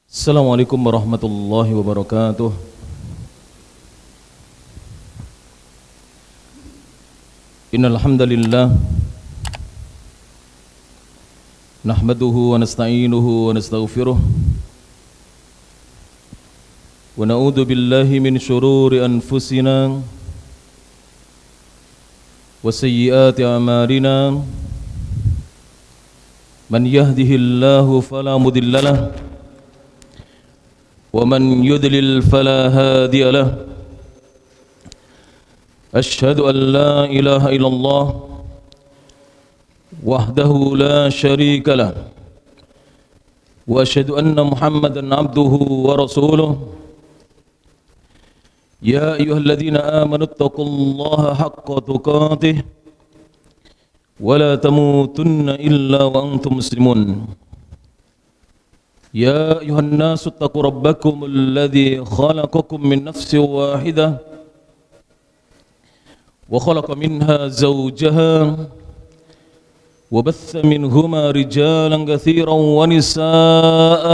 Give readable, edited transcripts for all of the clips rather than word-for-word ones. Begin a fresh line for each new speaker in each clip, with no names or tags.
Assalamualaikum warahmatullahi wabarakatuh. Innal hamdalillah nahmaduhu wa nasta'inuhu wa nastaghfiruh wa na'udzu billahi min shururi anfusina wa sayyiati a'malina. Man yahdihillahu fala mudilla lahu ومن يضلل فلا هادي له. أشهد أن لا إله إلا الله وحده لا شريك له وأشهد أن محمدا عبده ورسوله. يا أيها الذين آمنوا اتقوا الله حق تقاته ولا تموتن إلا وأنتم مسلمون. يا أيها الناس اتقوا ربكم الذي خلقكم من نفس واحدة وخلق منها زوجها وبث منهما رجالا كثيرا ونساء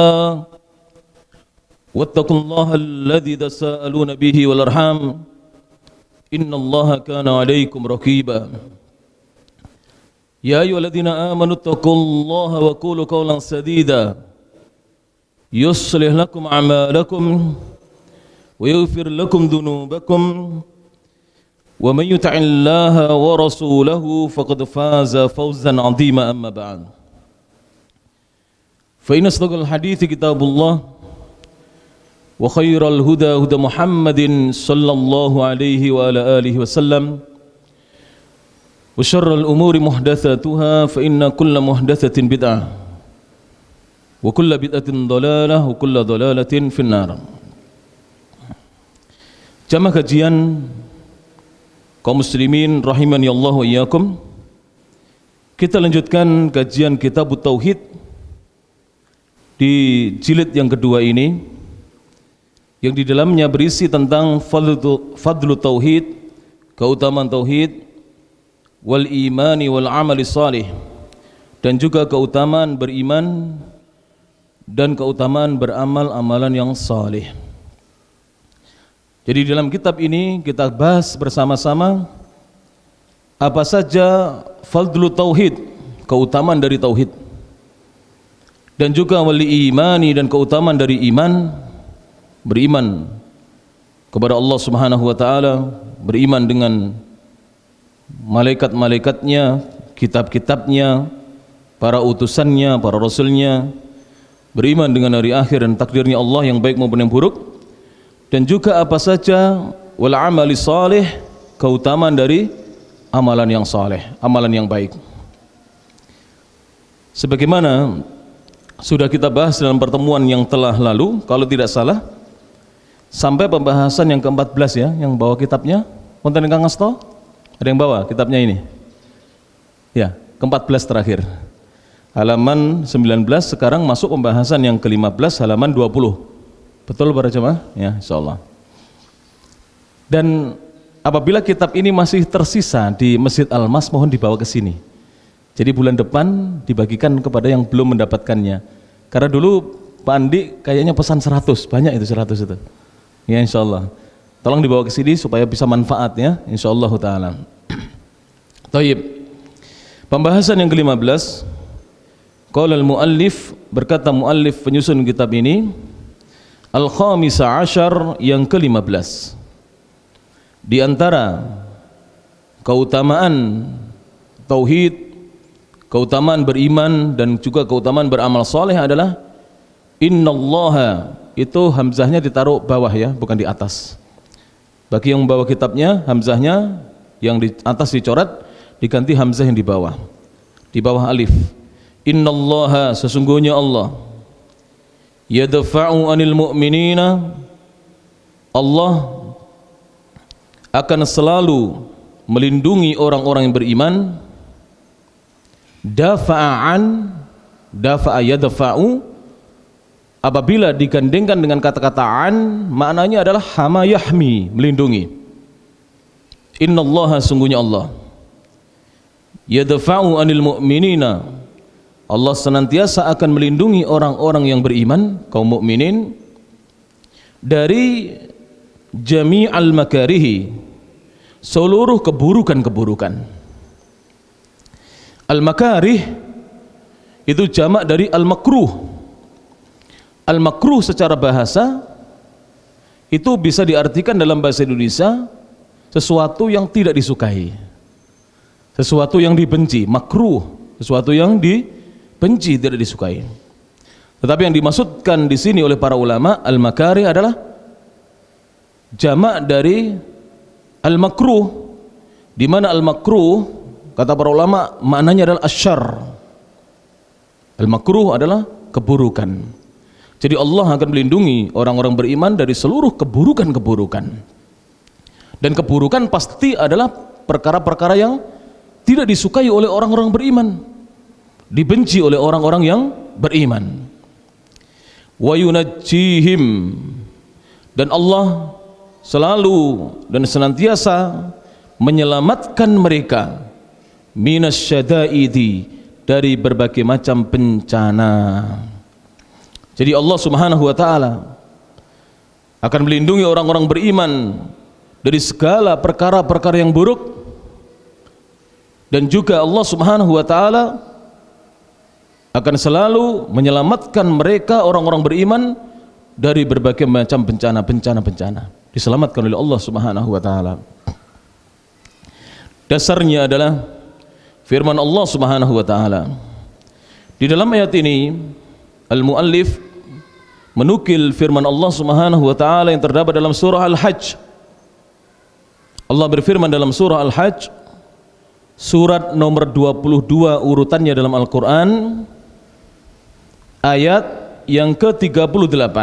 واتقوا الله الذي تساءلون به والأرحام إن الله كان عليكم رقيبا. يا أيها الذين آمنوا اتقوا الله وقولوا قولا سديدا يصلح لكم أعمالكم ويغفر لكم ذنوبكم ومن يطع الله ورسوله فقد فاز فوزا عظيما. أما بعد فإن أصدق الحديث كتاب الله وخير الهدى هدى محمد صلى الله عليه وعلى آله وسلم وشر الأمور محدثاتها فإن كل محدثة بدعة wa kullu bid'atin dhalalah wa kullu dhalalatin finnar. Jamaah kajian kaum muslimin rahimani Allah wa iyyakum. Kita lanjutkan kajian kitab tauhid di jilid yang kedua ini, yang di dalamnya berisi tentang fadlu tauhid, keutamaan tauhid, wal imani wal amali salih, dan juga keutamaan beriman dan keutamaan beramal amalan yang saleh. Jadi dalam kitab ini kita bahas bersama-sama apa saja fadlu tauhid, keutamaan dari tauhid, dan juga wali imani, dan keutamaan dari iman, beriman kepada Allah Subhanahu wa taala, beriman dengan malaikat-malaikatnya, kitab-kitabnya, para utusannya, para rasulnya, beriman dengan hari akhir dan takdirnya Allah yang baik maupun yang buruk, dan juga apa saja wal amali salih, keutamaan dari amalan yang saleh, amalan yang baik. Sebagaimana sudah kita bahas dalam pertemuan yang telah lalu, kalau tidak salah sampai pembahasan yang ke-14 ya, yang bawa kitabnya wonten ingkang ngasta? Ada yang bawa kitabnya ini? Ya, ke-14 terakhir. Halaman 19, sekarang masuk pembahasan yang ke-15 halaman 20. Betul para jemaah? Ya, insyaallah. Dan apabila kitab ini masih tersisa di Masjid Al-Mas, mohon dibawa ke sini. Jadi bulan depan dibagikan kepada yang belum mendapatkannya. Karena dulu Pak Andi kayaknya pesan 100, banyak itu 100 itu. Ya, insyaallah. Tolong dibawa ke sini supaya bisa manfaat ya, insyaallah taala. Taib. Pembahasan yang ke-15. Qala al-muallif, berkata muallif penyusun kitab ini, al-khamisa asyar, yang ke-15. Di antara keutamaan tauhid, keutamaan beriman, dan juga keutamaan beramal saleh adalah innallaha, itu hamzahnya ditaruh bawah ya, bukan di atas. Bagi yang membawa kitabnya, hamzahnya yang di atas dicoret, diganti hamzah yang di bawah alif. Innallaha, sesungguhnya Allah, yadfa'u anil mu'minina, Allah akan selalu melindungi orang-orang yang beriman. Dafa'an, dafa'a yadfa'u, apabila digandengkan dengan kata-kata an, maknanya adalah hama yahmi, melindungi. Innallaha, sungguhnya Allah, yadfa'u anil mu'minina, Allah senantiasa akan melindungi orang-orang yang beriman, kaum mukminin, dari jami'al makarihi, seluruh keburukan-keburukan. Al-makarih itu jamak dari al-makruh. Al-makruh secara bahasa itu bisa diartikan dalam bahasa Indonesia sesuatu yang tidak disukai, sesuatu yang dibenci, makruh, sesuatu yang dibenci, tidak disukai. Tetapi yang dimaksudkan di sini oleh para ulama, al-makarih adalah jamak dari al-makruh, di mana al-makruh kata para ulama maknanya adalah asyarr. Al-makruh adalah keburukan. Jadi Allah akan melindungi orang-orang beriman dari seluruh keburukan-keburukan. Dan keburukan pasti adalah perkara-perkara yang tidak disukai oleh orang-orang beriman, dibenci oleh orang-orang yang beriman. Wa yunajjihim, dan Allah selalu dan senantiasa menyelamatkan mereka minasyada'idi, dari berbagai macam bencana. Jadi Allah Subhanahu wa taala akan melindungi orang-orang beriman dari segala perkara-perkara yang buruk, dan juga Allah Subhanahu wa taala akan selalu menyelamatkan mereka orang-orang beriman dari berbagai macam bencana, diselamatkan oleh Allah Subhanahu wa taala. Dasarnya adalah firman Allah Subhanahu wa taala. Di dalam ayat ini al-muallif menukil firman Allah Subhanahu wa taala yang terdapat dalam surah Al-Hajj. Allah berfirman dalam surah Al-Hajj, surat nomor 22 urutannya dalam Al-Qur'an, ayat yang ke-38.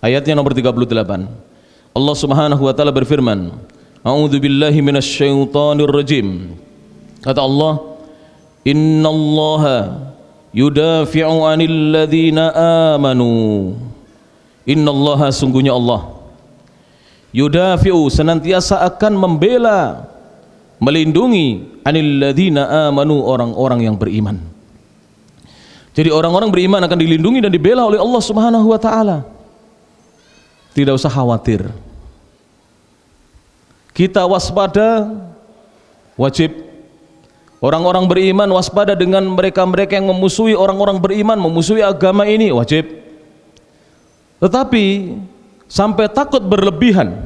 Ayatnya nomor 38. Allah Subhanahu wa taala berfirman, A'udzu billahi minasyaitonir rajim. Kata Allah, innallaha yudafi'u 'anil ladzina amanu. Innallaha, sungguhnya Allah, yudafi'u, senantiasa akan membela, melindungi, 'anil ladzina amanu, orang-orang yang beriman. Jadi orang-orang beriman akan dilindungi dan dibela oleh Allah Subhanahu wa taala. Tidak usah khawatir. Kita waspada, wajib. Orang-orang beriman waspada dengan mereka-mereka yang memusuhi orang-orang beriman, memusuhi agama ini, wajib. Tetapi sampai takut berlebihan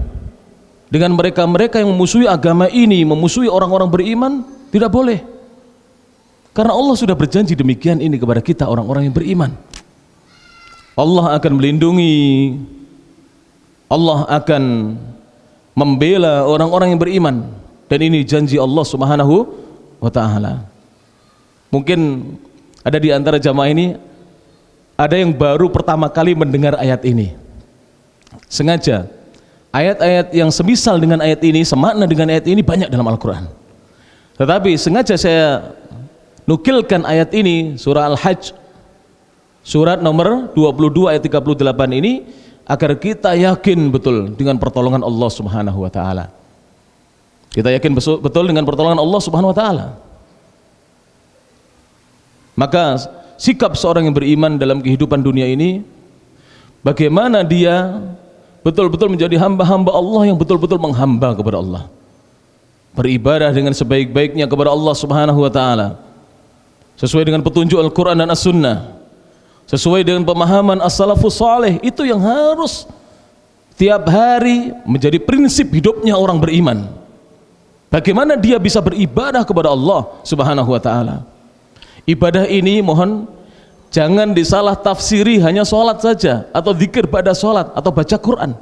dengan mereka-mereka yang memusuhi agama ini, memusuhi orang-orang beriman, tidak boleh. Karena Allah sudah berjanji demikian ini kepada kita, orang-orang yang beriman. Allah akan melindungi, Allah akan membela orang-orang yang beriman, dan ini janji Allah Subhanahu wa ta'ala. Mungkin ada di antara jamaah ini ada yang baru pertama kali mendengar ayat ini. Sengaja ayat-ayat yang semisal dengan ayat ini, semakna dengan ayat ini banyak dalam Al-Quran. Tetapi sengaja saya nukilkan ayat ini, surah Al-Hajj, surat nomor 22 ayat 38 ini, agar kita yakin betul dengan pertolongan Allah Subhanahu wa ta'ala. Kita yakin betul dengan pertolongan Allah Subhanahu wa ta'ala. Maka sikap seorang yang beriman dalam kehidupan dunia ini, bagaimana dia betul-betul menjadi hamba-hamba Allah yang betul-betul menghamba kepada Allah, beribadah dengan sebaik-baiknya kepada Allah Subhanahu wa ta'ala, sesuai dengan petunjuk Al-Quran dan As-Sunnah, sesuai dengan pemahaman As-Salafus Saleh. Itu yang harus tiap hari menjadi prinsip hidupnya orang beriman. Bagaimana dia bisa beribadah kepada Allah Subhanahu wa ta'ala. Ibadah ini mohon jangan disalah tafsiri hanya sholat saja, atau zikir pada sholat, atau baca Quran.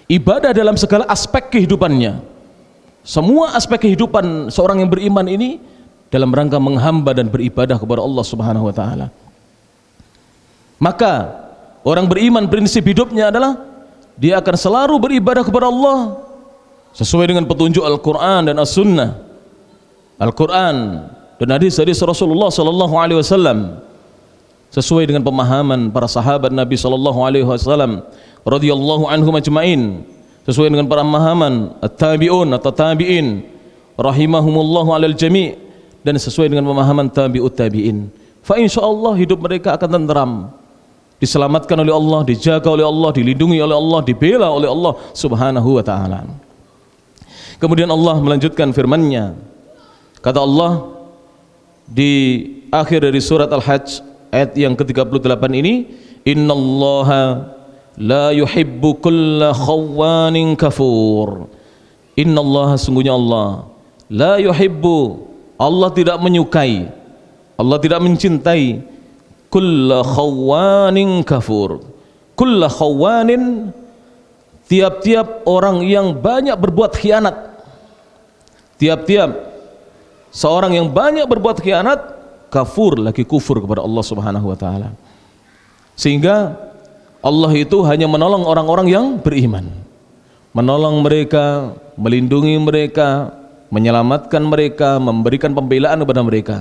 Ibadah dalam segala aspek kehidupannya. Semua aspek kehidupan seorang yang beriman ini dalam rangka menghamba dan beribadah kepada Allah Subhanahu wa ta'ala. Maka orang beriman prinsip hidupnya adalah dia akan selalu beribadah kepada Allah sesuai dengan petunjuk Al-Quran dan As-Sunnah. Al-Quran dan hadis-hadis Rasulullah sallallahu alaihi wasallam sesuai dengan pemahaman para sahabat Nabi sallallahu alaihi wasallam radhiyallahu anhum ajmain, sesuai dengan pemahaman at-tabi'un atau tabi'in rahimahumullahu alal jami', dan sesuai dengan pemahaman tabi'ut tabi'in. Fa insyaallah hidup mereka akan tenteram, diselamatkan oleh Allah, dijaga oleh Allah, dilindungi oleh Allah, dibela oleh Allah Subhanahu wa taala. Kemudian Allah melanjutkan firman-Nya. Kata Allah di akhir dari surat Al-Hajj ayat yang ke-38 ini, innallaha la yuhibbu kulla khawanin kafur. Innallaha, sungguhnya Allah, la yuhibbu, Allah tidak menyukai, Allah tidak mencintai kulla khawanin kafur. Kulla khawanin, tiap-tiap orang yang banyak berbuat khianat. Tiap-tiap seorang yang banyak berbuat khianat, kafur, lagi kufur kepada Allah Subhanahu wa taala. Sehingga Allah itu hanya menolong orang-orang yang beriman, menolong mereka, melindungi mereka, menyelamatkan mereka, memberikan pembelaan kepada mereka.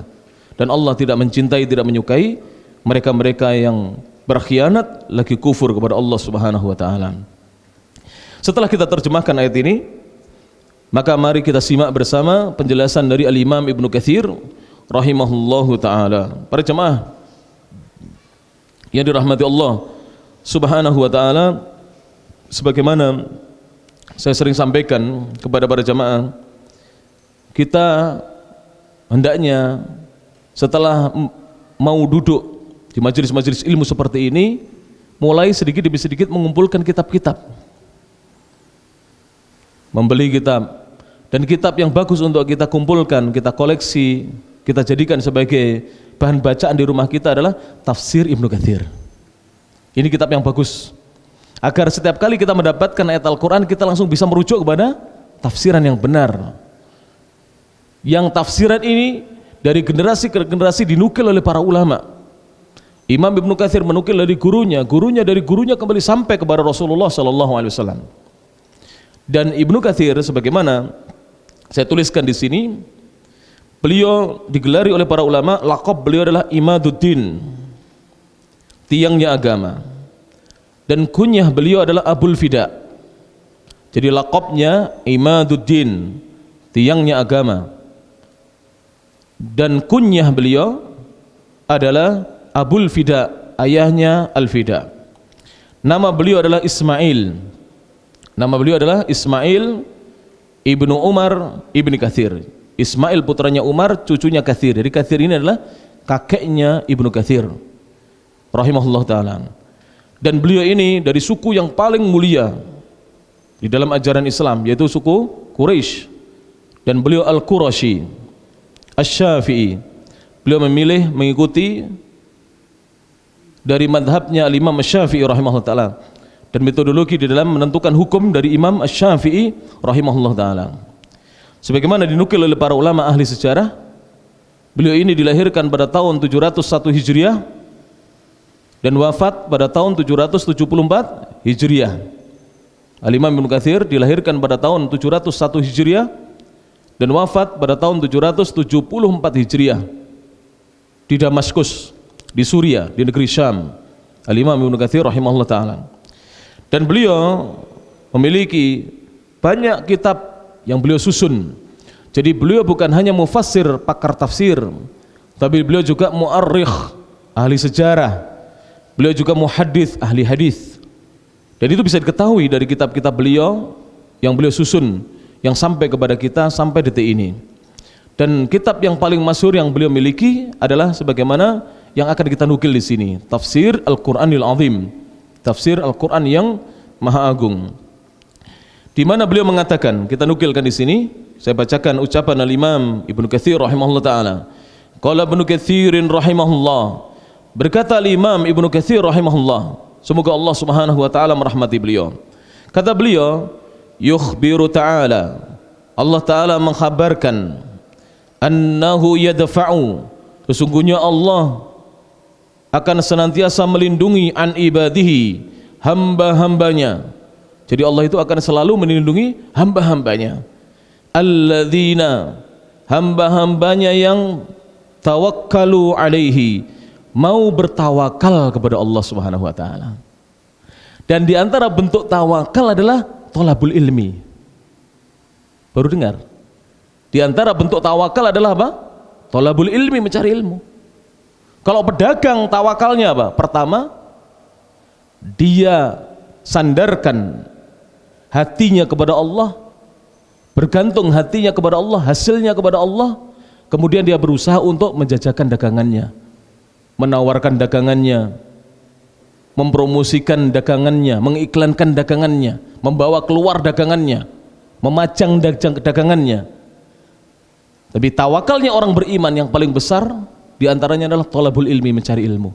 Dan Allah tidak mencintai, tidak menyukai mereka-mereka yang berkhianat lagi kufur kepada Allah Subhanahu wa taala. Setelah kita terjemahkan ayat ini, maka mari kita simak bersama penjelasan dari Al-Imam Ibnu Katsir rahimahullahu taala. Para jemaah yang dirahmati Allah Subhanahu wa taala, sebagaimana saya sering sampaikan kepada para jemaah, kita hendaknya setelah mau duduk di majelis-majelis ilmu seperti ini, mulai sedikit demi sedikit mengumpulkan kitab-kitab, membeli kitab, dan kitab yang bagus untuk kita kumpulkan, kita koleksi, kita jadikan sebagai bahan bacaan di rumah kita adalah tafsir Ibnu Katsir. Ini kitab yang bagus, agar setiap kali kita mendapatkan ayat Al-Quran, kita langsung bisa merujuk kepada tafsiran yang benar. Yang tafsiran ini dari generasi ke generasi dinukil oleh para ulama. Imam Ibnu Katsir menukil dari gurunya, gurunya dari gurunya kembali sampai kepada Rasulullah sallallahu alaihi wasallam. Dan Ibnu Katsir, sebagaimana saya tuliskan di sini, beliau digelari oleh para ulama, laqab beliau adalah Imaduddin, tiangnya agama. Dan kunyah beliau adalah Abul Fida. Jadi laqabnya Imaduddin, tiangnya agama. Dan kunyah beliau adalah Abul Fida, ayahnya Al-Fida. Nama beliau adalah Ismail. Nama beliau adalah Ismail ibnu Umar ibni Katsir. Ismail putranya Umar, cucunya Katsir. Jadi Katsir ini adalah kakeknya Ibnu Katsir rahimahullah ta'ala. Dan beliau ini dari suku yang paling mulia di dalam ajaran Islam, yaitu suku Quraisy. Dan beliau Al-Qurashi Asy-Syafi'i. Beliau memilih mengikuti dari madhabnya Al-Imam Asy-Syafi'i rahimahullah ta'ala, dan metodologi di dalam menentukan hukum dari Imam Asy-Syafi'i rahimahullah ta'ala. Sebagaimana dinukil oleh para ulama ahli sejarah, beliau ini dilahirkan pada tahun 701 Hijriah dan wafat pada tahun 774 Hijriah. Al-Imam Ibnu Katsir dilahirkan pada tahun 701 Hijriah dan wafat pada tahun 774 Hijriah di Damaskus, di Suria, di negeri Syam. Al-Imam Ibnu Katsir rahimahullah ta'ala. Dan beliau memiliki banyak kitab yang beliau susun. Jadi beliau bukan hanya mufassir, pakar tafsir, tapi beliau juga mu'arrikh, ahli sejarah. Beliau juga muhaddits, ahli hadis. Dan itu bisa diketahui dari kitab-kitab beliau yang beliau susun, yang sampai kepada kita sampai detik ini. Dan kitab yang paling masyhur yang beliau miliki adalah sebagaimana yang akan kita nukil di sini, Tafsir Al-Qur'anil Azim, tafsir Al-Qur'an yang Maha Agung. Di mana beliau mengatakan, kita nukilkan di sini, saya bacakan ucapan Al-Imam Ibnu Katsir rahimahullah taala. Qala Ibnu Katsirin rahimahullah, berkata Al-Imam Ibnu Katsir rahimahullah, semoga Allah Subhanahu wa taala merahmati beliau. Kata beliau, yukhbiru ta'ala, Allah ta'ala mengkhabarkan, annahu yadfa'u, sesungguhnya Allah akan senantiasa melindungi an ibadihi, hamba-hambanya. Jadi Allah itu akan selalu melindungi hamba-hambanya, alladzina, hamba-hambanya yang tawakkalu alaihi, mau bertawakal kepada Allah Subhanahu wa taala. Dan di antara bentuk tawakal adalah thalabul ilmi. Baru dengar? Di antara bentuk tawakal adalah apa? Thalabul ilmi, mencari ilmu. Kalau pedagang tawakalnya apa? Pertama, dia sandarkan hatinya kepada Allah, bergantung hatinya kepada Allah, hasilnya kepada Allah. Kemudian dia berusaha untuk menjajakan dagangannya, menawarkan dagangannya, mempromosikan dagangannya, mengiklankan dagangannya, membawa keluar dagangannya, memajang dagangannya. Tapi tawakalnya orang beriman yang paling besar diantaranya adalah thalabul ilmi, mencari ilmu.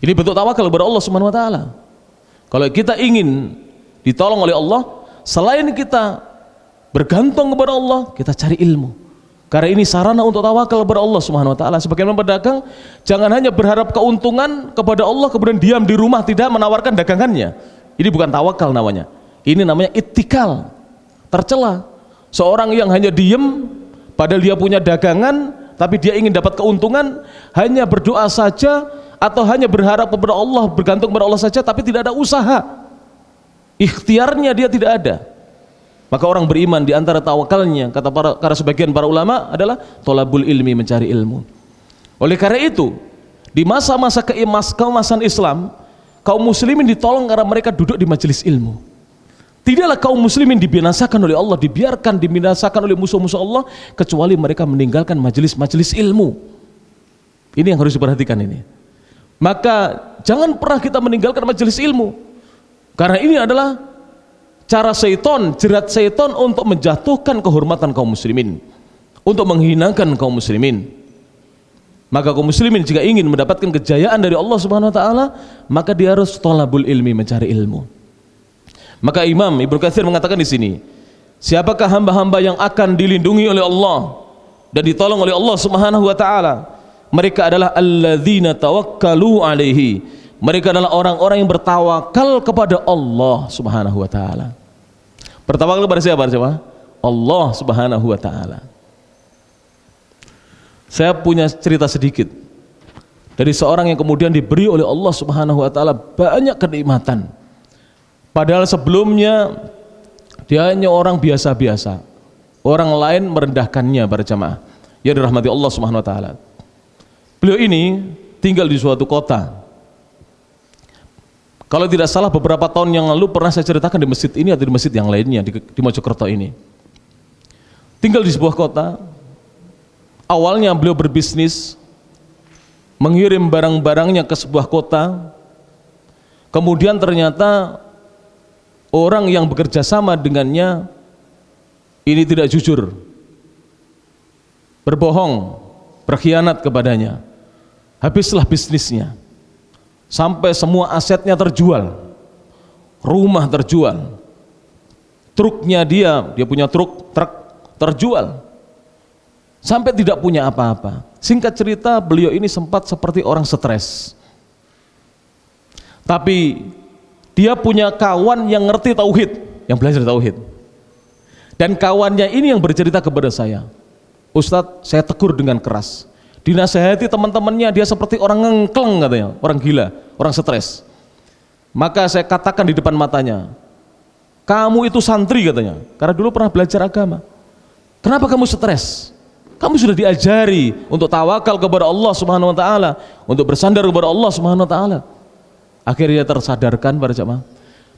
Ini bentuk tawakal kepada Allah Subhanahu wa taala. Kalau kita ingin ditolong oleh Allah, selain kita bergantung kepada Allah, kita cari ilmu. Karena ini sarana untuk tawakal kepada Allah Subhanahu wa taala. Sebagaimana pedagang, jangan hanya berharap keuntungan kepada Allah kemudian diam di rumah tidak menawarkan dagangannya. Ini bukan tawakal namanya. Ini namanya ittikal. Tercela. Seorang yang hanya diam padahal dia punya dagangan, tapi dia ingin dapat keuntungan, hanya berdoa saja atau hanya berharap kepada Allah, bergantung kepada Allah saja, tapi tidak ada usaha, ikhtiarnya dia tidak ada. Maka orang beriman di antara tawakalnya, kata sebagian para ulama, adalah thalabul ilmi, mencari ilmu. Oleh karena itu, di masa-masa keemasan Islam, kaum muslimin ditolong karena mereka duduk di majelis ilmu. Tidaklah kaum muslimin dibinasakan oleh Allah, dibiarkan dibinasakan oleh musuh-musuh Allah, kecuali mereka meninggalkan majelis-majelis ilmu. Ini yang harus diperhatikan ini. Maka jangan pernah kita meninggalkan majelis ilmu, karena ini adalah cara syaitan, jerat syaitan untuk menjatuhkan kehormatan kaum muslimin, untuk menghinakan kaum muslimin. Maka kaum muslimin jika ingin mendapatkan kejayaan dari Allah Subhanahu wa taala, maka dia harus thalabul ilmi, mencari ilmu. Maka Imam Ibnu Katsir mengatakan di sini, siapakah hamba-hamba yang akan dilindungi oleh Allah dan ditolong oleh Allah Subhanahu wa taala? Mereka adalah alladzina tawakkalu alaihi. Mereka adalah orang-orang yang bertawakal kepada Allah Subhanahu wa taala. Bertawakal kepada siapa? Allah Subhanahu wa taala. Saya punya cerita sedikit dari seorang yang kemudian diberi oleh Allah Subhanahu wa taala banyak kenikmatan. Padahal sebelumnya dia hanya orang biasa-biasa. Orang lain merendahkannya para jamaah. Ya dirahmati Allah Subhanahu wa taala. Beliau ini tinggal di suatu kota. Kalau tidak salah beberapa tahun yang lalu pernah saya ceritakan di masjid ini atau di masjid yang lainnya di Mojokerto ini. Tinggal di sebuah kota. Awalnya beliau berbisnis, mengirim barang-barangnya ke sebuah kota. Kemudian ternyata orang yang bekerja sama dengannya ini tidak jujur, berbohong, berkhianat kepadanya. Habislah bisnisnya, sampai semua asetnya terjual, rumah terjual, truknya dia punya truk terjual, sampai tidak punya apa-apa. Singkat cerita, beliau ini sempat seperti orang stres. Tapi dia punya kawan yang ngerti tauhid, yang belajar tauhid. Dan kawannya ini yang bercerita kepada saya, Ustadz, saya tegur dengan keras. Dinasehati teman-temannya, dia seperti orang ngengkleng katanya, orang gila, orang stres. Maka saya katakan di depan matanya, kamu itu santri katanya, karena dulu pernah belajar agama. Kenapa kamu stres? Kamu sudah diajari untuk tawakal kepada Allah Subhanahu wa taala, untuk bersandar kepada Allah Subhanahu wa taala. Akhirnya tersadarkan para jamaah,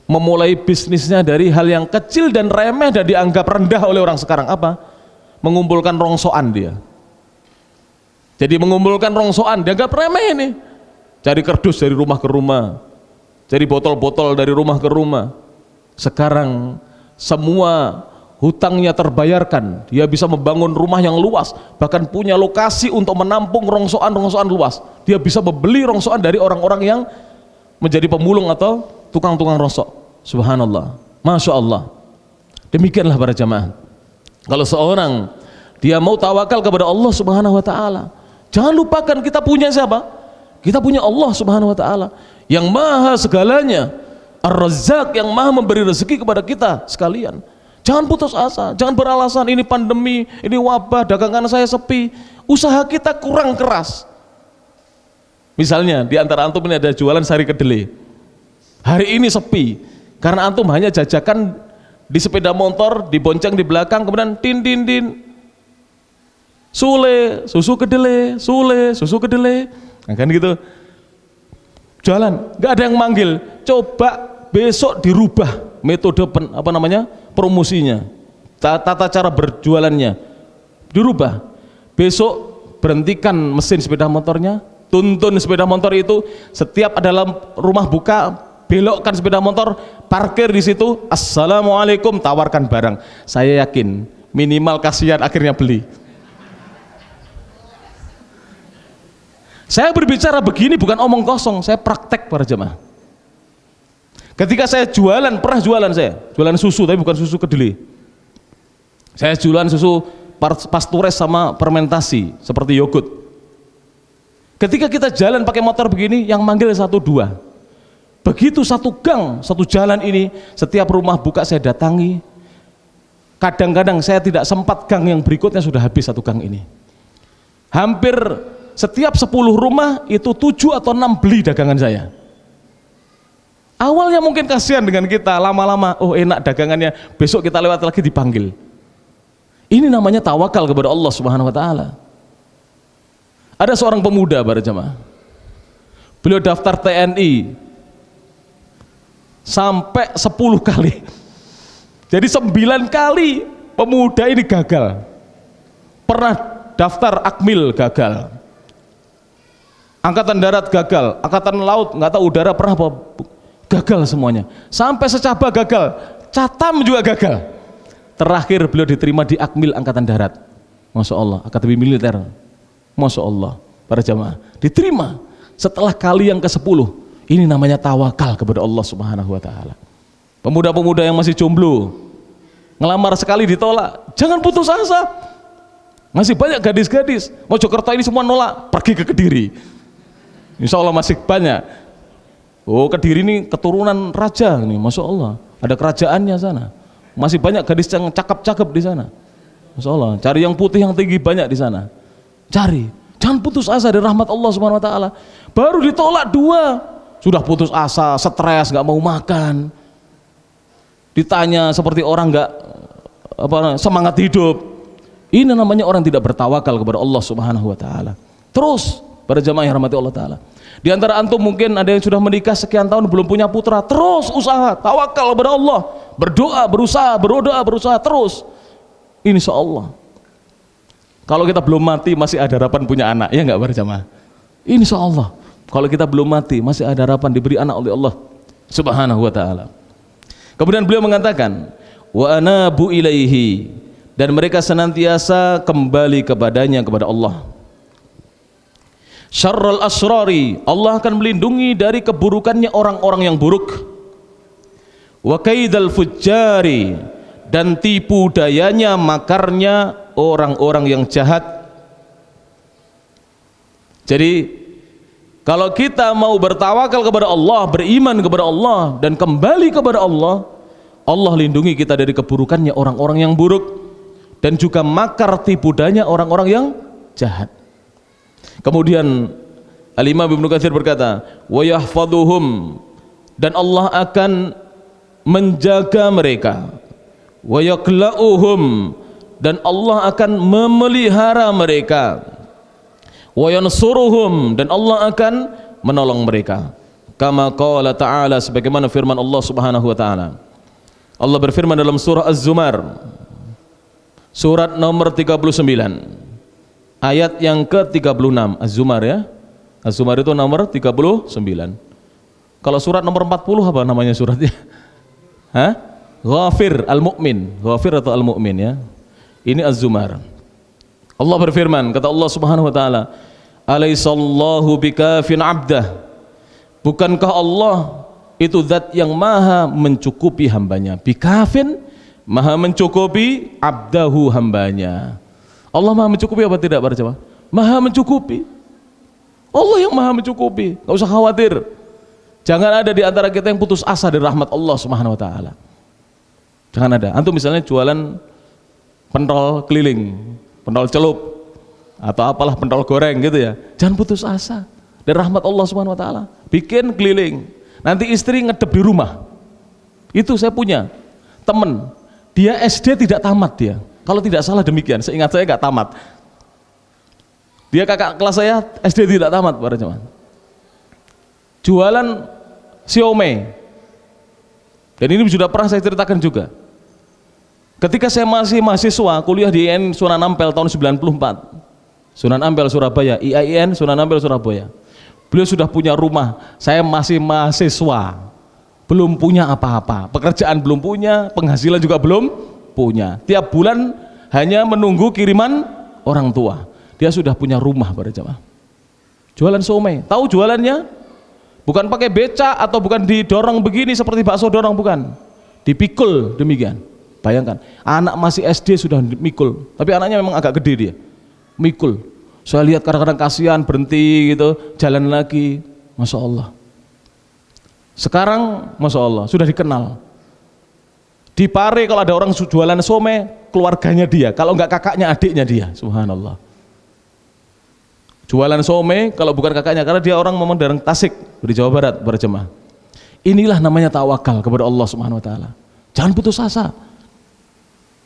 memulai bisnisnya dari hal yang kecil dan remeh dan dianggap rendah oleh orang sekarang. Apa? Mengumpulkan rongsokan dia. Jadi mengumpulkan rongsokan dianggap remeh ini. Cari kardus dari rumah ke rumah, cari botol-botol dari rumah ke rumah. Sekarang semua hutangnya terbayarkan, dia bisa membangun rumah yang luas, bahkan punya lokasi untuk menampung rongsokan-rongsokan luas. Dia bisa membeli rongsokan dari orang-orang yang menjadi pemulung atau tukang-tukang rosok. Subhanallah, Masya Allah. Demikianlah para jamaah, kalau seorang dia mau tawakal kepada Allah Subhanahu wa taala, jangan lupakan kita punya siapa? Kita punya Allah Subhanahu wa taala yang maha segalanya, Ar-Razzaq, yang maha memberi rezeki kepada kita sekalian. Jangan putus asa, jangan beralasan ini pandemi, ini wabah, dagangan saya sepi, usaha kita kurang keras. Misalnya di antara antum ini ada jualan sari kedelai, hari ini sepi karena antum hanya jajakan di sepeda motor, dibonceng di belakang, kemudian tin tin tin, Sule, susu kedelai, sule, susu kedelai. Nah, kan gitu. Jalan, nggak ada yang manggil. Coba besok dirubah metode promosinya, tata cara berjualannya dirubah. Besok berhentikan mesin sepeda motornya, tuntun sepeda motor itu setiap ada rumah buka, belokkan sepeda motor, parkir di situ, assalamualaikum, tawarkan barang. Saya yakin minimal kasihan akhirnya beli. Saya berbicara begini bukan omong kosong, saya praktek para jemaah. Ketika saya jualan, pernah jualan jualan susu tapi bukan susu kedelai. Saya jualan susu pastures sama fermentasi seperti yogurt. Ketika kita jalan pakai motor begini, yang manggil 1 2. Begitu satu gang, satu jalan ini, setiap rumah buka saya datangi. Kadang-kadang saya tidak sempat gang yang berikutnya sudah habis satu gang ini. Hampir setiap 10 rumah itu 7 atau 6 beli dagangan saya. Awalnya mungkin kasihan dengan kita, lama-lama oh enak dagangannya, besok kita lewat lagi dipanggil. Ini namanya tawakal kepada Allah Subhanahu wa taala. Ada seorang pemuda para jemaah. Beliau daftar TNI sampai 10 kali. Jadi 9 kali pemuda ini gagal. Pernah daftar Akmil gagal. Angkatan darat gagal, angkatan laut nggak tahu udara pernah apa, gagal semuanya. Sampai secaba gagal, Catam juga gagal. Terakhir beliau diterima di Akmil angkatan darat. Masya Allah, akademi militer. Masya Allah, para jamaah diterima setelah kali yang ke-10. Ini namanya tawakal kepada Allah Subhanahu wa taala. Pemuda-pemuda yang masih jomblo, ngelamar sekali ditolak, jangan putus asa. Masih banyak gadis-gadis Mojokerto ini semua nolak, pergi ke Kediri. Insya Allah masih banyak. Oh, Kediri ini keturunan raja nih, masya Allah. Ada kerajaannya sana. Masih banyak gadis yang cakep-cakep di sana. Masya Allah. Cari yang putih yang tinggi banyak di sana. Cari. Jangan putus asa dari rahmat Allah Subhanahu Wa Taala. Baru ditolak 2, sudah putus asa, stres, nggak mau makan. Ditanya seperti orang nggak semangat hidup. Ini namanya orang tidak bertawakal kepada Allah Subhanahu Wa Taala. Terus. Para jamaah yang rahmati Allah Ta'ala, di antara antum mungkin ada yang sudah menikah sekian tahun belum punya putra, terus usaha, tawakal kepada Allah, berdoa, berusaha terus. Insya Allah kalau kita belum mati masih ada harapan punya anak, ya enggak para jamaah? Insya Allah kalau kita belum mati masih ada harapan diberi anak oleh Allah Subhanahu wa Ta'ala. Kemudian beliau mengatakan wa anabu ilaihi, dan mereka senantiasa kembali kepadanya, kepada Allah. Syarrul asrari, Allah akan melindungi dari keburukannya orang-orang yang buruk. Wa kaidal fujjari, dan tipu dayanya, makarnya orang-orang yang jahat. Jadi kalau kita mau bertawakal kepada Allah, beriman kepada Allah dan kembali kepada Allah, Allah lindungi kita dari keburukannya orang-orang yang buruk dan juga makar tipu dayanya orang-orang yang jahat. Kemudian Al-Imam Ibnu Katsir berkata, wa yahfaduhum, dan Allah akan menjaga mereka, wa yakla'uhum, dan Allah akan memelihara mereka, wa yansuruhum, dan Allah akan menolong mereka. Kama qala ta'ala, sebagaimana firman Allah Subhanahu wa taala. Allah berfirman dalam surah Az-Zumar, surat nomor 39. Ayat yang ke-36, Az-Zumar ya. Az-Zumar itu nomor 39. Kalau surat nomor 40 apa namanya suratnya? Hah? Ghafir Al-Mu'min. Ghafir atau Al-Mu'min ya. Ini Az-Zumar. Allah berfirman, kata Allah Subhanahu wa taala, "Alaisallahu bikafin 'abdah." Bukankah Allah itu zat yang maha mencukupi hambanya? Bikafin, maha mencukupi, abdahu, hambanya. Allah maha mencukupi apa tidak para jemaah? Maha mencukupi. Allah yang maha mencukupi, enggak usah khawatir. Jangan ada di antara kita yang putus asa dari rahmat Allah Subhanahu wa taala. Jangan ada. Antum misalnya jualan pentol keliling, pentol celup atau apalah pentol goreng gitu ya. Jangan putus asa dari rahmat Allah Subhanahu wa taala. Bikin keliling. Nanti istri ngedep di rumah. Itu saya punya temen, dia SD tidak tamat dia. Kalau tidak salah demikian, seingat saya nggak tamat. Dia kakak kelas saya SD tidak tamat para jemaah. Jualan siomay. Dan ini sudah pernah saya ceritakan juga. Ketika saya masih mahasiswa kuliah di IAIN Sunan Ampel tahun 94. Sunan Ampel Surabaya, IAIN Sunan Ampel Surabaya. Beliau sudah punya rumah, saya masih mahasiswa. Belum punya apa-apa, pekerjaan belum punya, penghasilan juga belum punya. Tiap bulan hanya menunggu kiriman orang tua. Dia sudah punya rumah pada jamaah. Jualan somai, tahu jualannya? Bukan pakai beca atau bukan didorong begini seperti bakso dorong, bukan. Dipikul demikian. Bayangkan, anak masih SD sudah mikul, tapi anaknya memang agak gede dia. Mikul. Saya lihat kadang-kadang kasihan berhenti gitu, jalan lagi. Masya Allah. Sekarang Masya Allah sudah dikenal. Di Pare kalau ada orang jualan somai, keluarganya dia. Kalau enggak kakaknya, adiknya dia. Subhanallah. Jualan somai kalau bukan kakaknya, karena dia orang memang dari Tasik di Jawa Barat berjemaah. Inilah namanya tawakal kepada Allah Subhanahu Wa Taala. Jangan putus asa